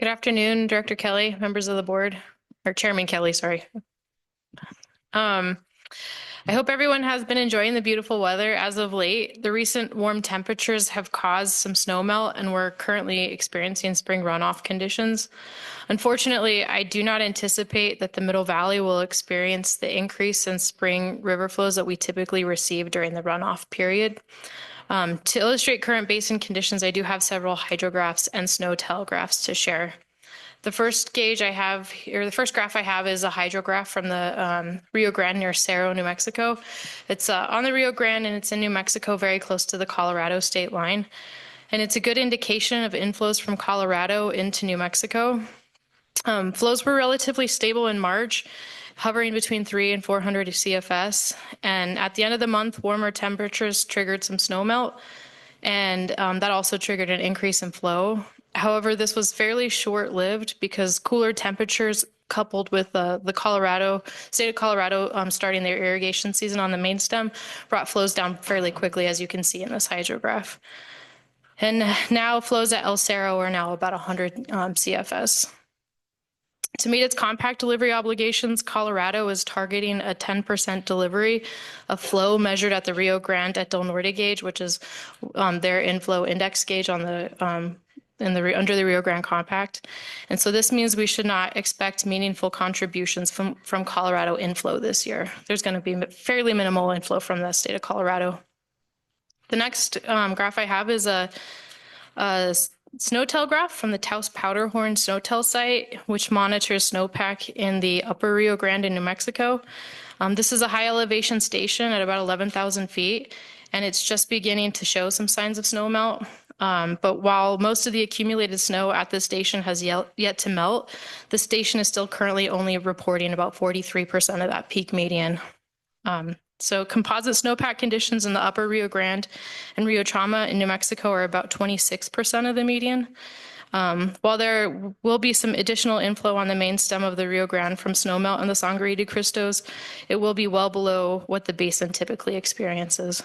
Good afternoon, Director Kelly, members of the board, or Chairman Kelly, sorry. I hope everyone has been enjoying the beautiful weather as of late. The recent warm temperatures have caused some snowmelt, and we're currently experiencing spring runoff conditions. Unfortunately, I do not anticipate that the Middle Valley will experience the increase in spring river flows that we typically receive during the runoff period. To illustrate current basin conditions, I do have several hydrographs and snow telegraphs to share. The first gauge I have here, the first graph I have is a hydrograph from the Rio Grande near Cerro, New Mexico. It's on the Rio Grande and it's in New Mexico, very close to the Colorado state line. And it's a good indication of inflows from Colorado into New Mexico. Flows were relatively stable in March, hovering between 300 and 400 CFS. And at the end of the month, warmer temperatures triggered some snowmelt, and that also triggered an increase in flow. However, this was fairly short-lived because cooler temperatures coupled with the state of Colorado starting their irrigation season on the main stem brought flows down fairly quickly, as you can see in this hydrograph. And now flows at El Cerro are now about 100 CFS. To meet its compact delivery obligations, Colorado is targeting a 10% delivery of flow measured at the Rio Grande at Del Norte gauge, which is their inflow index gauge on the under the Rio Grande Compact. And so this means we should not expect meaningful contributions from Colorado inflow this year. There's going to be fairly minimal inflow from the state of Colorado. The next graph I have is a snowtail graph from the Taos Powderhorn snowtail site, which monitors snowpack in the upper Rio Grande in New Mexico. This is a high elevation station at about 11,000 feet, and it's just beginning to show some signs of snowmelt. But while most of the accumulated snow at the station has yet to melt, the station is still currently only reporting about 43% of that peak median. So composite snowpack conditions in the upper Rio Grande and Rio Chama in New Mexico are about 26% of the median. While there will be some additional inflow on the main stem of the Rio Grande from snowmelt and the Sangre de Cristos, it will be well below what the basin typically experiences.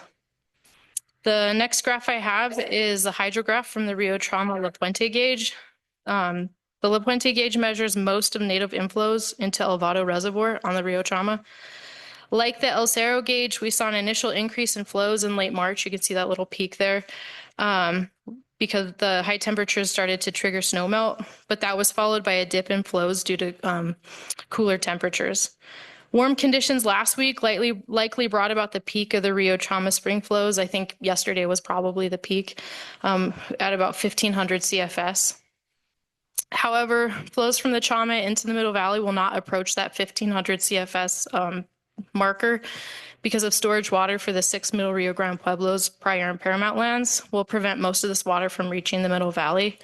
The next graph I have is a hydrograph from the Rio Chama La Puente gauge. The La Puente gauge measures most of native inflows into El Vado Reservoir on the Rio Chama. Like the El Cerro gauge, we saw an initial increase in flows in late March. You can see that little peak there because the high temperatures started to trigger snowmelt, but that was followed by a dip in flows due to cooler temperatures. Warm conditions last week likely brought about the peak of the Rio Chama spring flows. I think yesterday was probably the peak at about 1,500 CFS. However, flows from the Chama into the Middle Valley will not approach that 1,500 CFS marker because of storage water for the 6 Middle Rio Grande Pueblos prior and paramount lands will prevent most of this water from reaching the Middle Valley.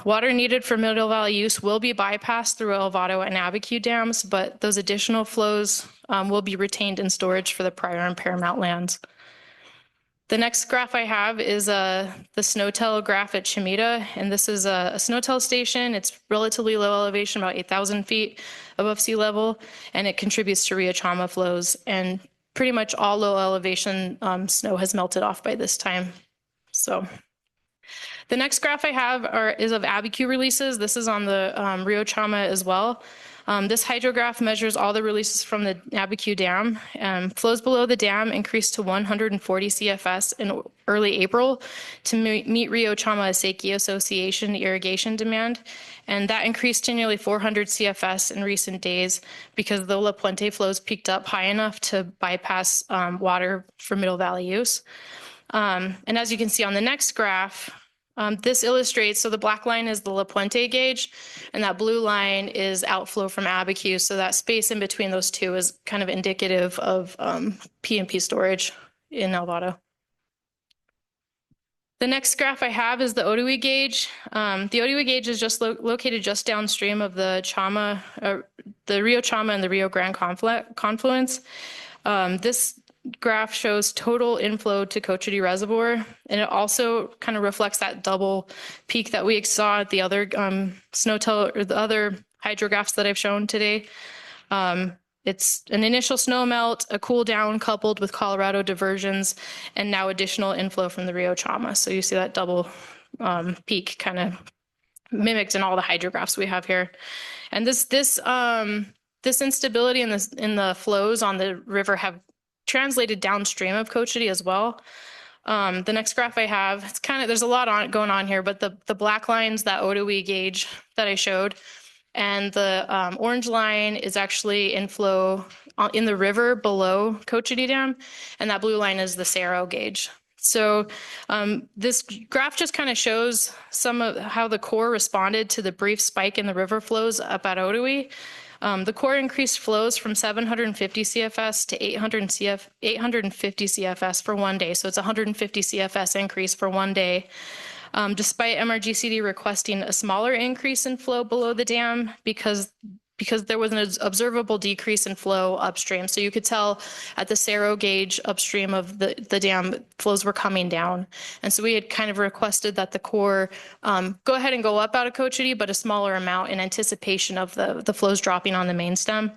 Water needed for Middle Valley use will be bypassed through El Vado and Abiquiu dams, but those additional flows will be retained in storage for the prior and paramount lands. The next graph I have is the snowtail graph at Chimita, and this is a snowtail station. It's relatively low elevation, about 8,000 feet above sea level, and it contributes to Rio Chama flows. And pretty much all low elevation snow has melted off by this time. So the next graph I have is of Abiquiu releases. This is on the Rio Chama as well. This hydrograph measures all the releases from the Abiquiu Dam. Flows below the dam increased to 140 CFS in early April to meet Rio Chama Acequia Association irrigation demand. And that increased to nearly 400 CFS in recent days because the La Puente flows peaked up high enough to bypass water for Middle Valley use. And as you can see on the next graph, this illustrates, so the black line is the La Puente gauge, and that blue line is outflow from Abiquiu. So that space in between those two is kind of indicative of P&P storage in El Vado. The next graph I have is the Otoe gauge. The Otoe gauge is just located just downstream of the Chama, the Rio Chama and the Rio Grande confluence. This graph shows total inflow to Cochiti Reservoir, and it also kind of reflects that double peak that we saw at the other snowtail or the other hydrographs that I've shown today. It's an initial snow melt, a cool down coupled with Colorado diversions, and now additional inflow from the Rio Chama. So you see that double peak kind of mimicked in all the hydrographs we have here. And this instability in the flows on the river have translated downstream of Cochiti as well. The next graph I have, it's kind of, there's a lot going on here, but the black line's that Otoe gauge that I showed. And the orange line is actually inflow in the river below Cochiti Dam. And that blue line is the Cerro gauge. So this graph just kind of shows some of how the Corps responded to the brief spike in the river flows up at Otoe. The Corps increased flows from 750 CFS to 850 CFS for one day. So it's 150 CFS increase for one day. Despite MRGCD requesting a smaller increase in flow below the dam because there was an observable decrease in flow upstream. So you could tell at the Cerro gauge upstream of the dam, flows were coming down. And so we had kind of requested that the Corps go ahead and go up out of Cochiti, but a smaller amount in anticipation of the flows dropping on the main stem.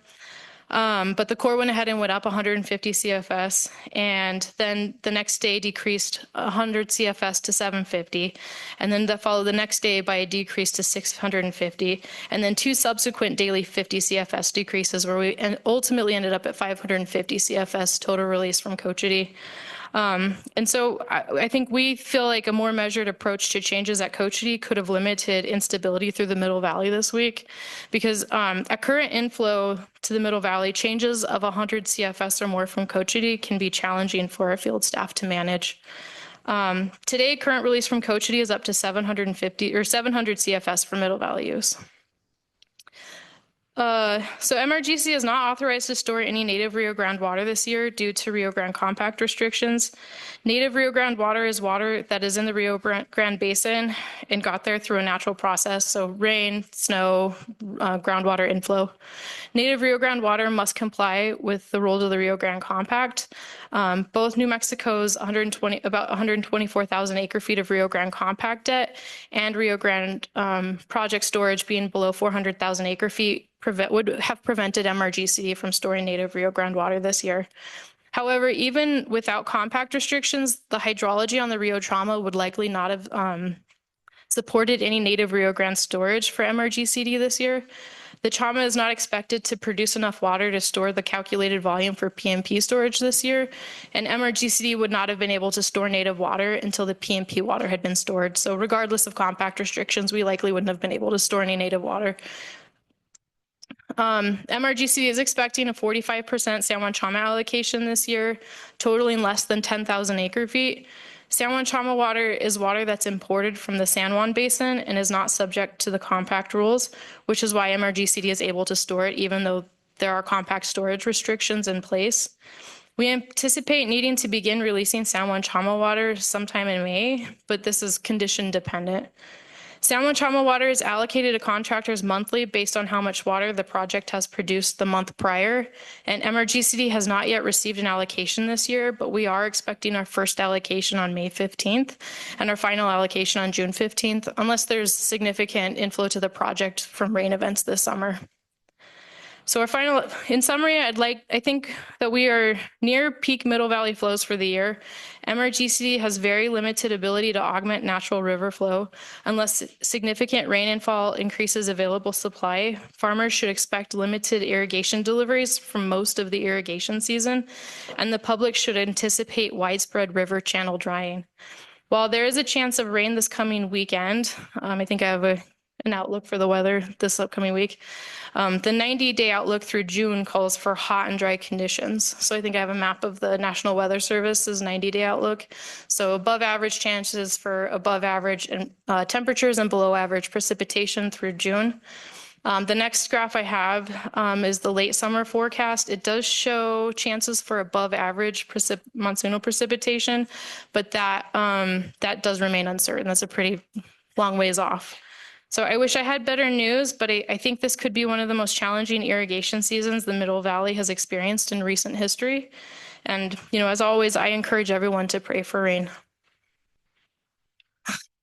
But the Corps went ahead and went up 150 CFS, and then the next day decreased 100 CFS to 750, and then that followed the next day by a decrease to 650, and then two subsequent daily 50 CFS decreases where we ultimately ended up at 550 CFS total release from Cochiti. And so I think we feel like a more measured approach to changes at Cochiti could have limited instability through the Middle Valley this week, because at current inflow to the Middle Valley, changes of 100 CFS or more from Cochiti can be challenging for our field staff to manage. Today, current release from Cochiti is up to 750 or 700 CFS for Middle Valley use. So MRGC is not authorized to store any native Rio Grande water this year due to Rio Grande compact restrictions. Native Rio Grande water is water that is in the Rio Grande Basin and got there through a natural process, so rain, snow, groundwater inflow. Native Rio Grande water must comply with the rules of the Rio Grande Compact. Both New Mexico's about 124,000 acre feet of Rio Grande Compact debt and Rio Grande project storage being below 400,000 acre feet would have prevented MRGCD from storing native Rio Grande water this year. However, even without compact restrictions, the hydrology on the Rio Trauma would likely not have supported any native Rio Grande storage for MRGCD this year. The Trauma is not expected to produce enough water to store the calculated volume for PMP storage this year, and MRGCD would not have been able to store native water until the PMP water had been stored. So regardless of compact restrictions, we likely wouldn't have been able to store any native water. MRGCD is expecting a 45% San Juan Trauma allocation this year, totaling less than 10,000 acre feet. San Juan Trauma water is water that's imported from the San Juan Basin and is not subject to the compact rules, which is why MRGCD is able to store it even though there are compact storage restrictions in place. We anticipate needing to begin releasing San Juan Trauma water sometime in May, but this is condition dependent. San Juan Trauma water is allocated to contractors monthly based on how much water the project has produced the month prior, and MRGCD has not yet received an allocation this year, but we are expecting our first allocation on May 15th and our final allocation on June 15th, unless there's significant inflow to the project from rain events this summer. So in summary, I think that we are near peak Middle Valley flows for the year. MRGCD has very limited ability to augment natural river flow. Unless significant rainfall increases available supply, farmers should expect limited irrigation deliveries from most of the irrigation season, and the public should anticipate widespread river channel drying. While there is a chance of rain this coming weekend, I think I have an outlook for the weather this upcoming week. The 90-day outlook through June calls for hot and dry conditions. So I think I have a map of the National Weather Service's 90-day outlook. So above average chances for above average temperatures and below average precipitation through June. The next graph I have is the late summer forecast. It does show chances for above average monsoonal precipitation, but that does remain uncertain. That's a pretty long ways off. So I wish I had better news, but I think this could be one of the most challenging irrigation seasons the Middle Valley has experienced in recent history. And, as always, I encourage everyone to pray for rain.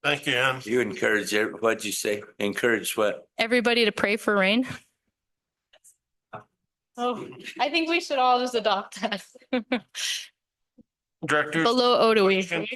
Thank you, Ann. You encourage, what'd you say? Encourage what? Everybody to pray for rain. Oh, I think we should all just adopt that. Director. Below Otoe.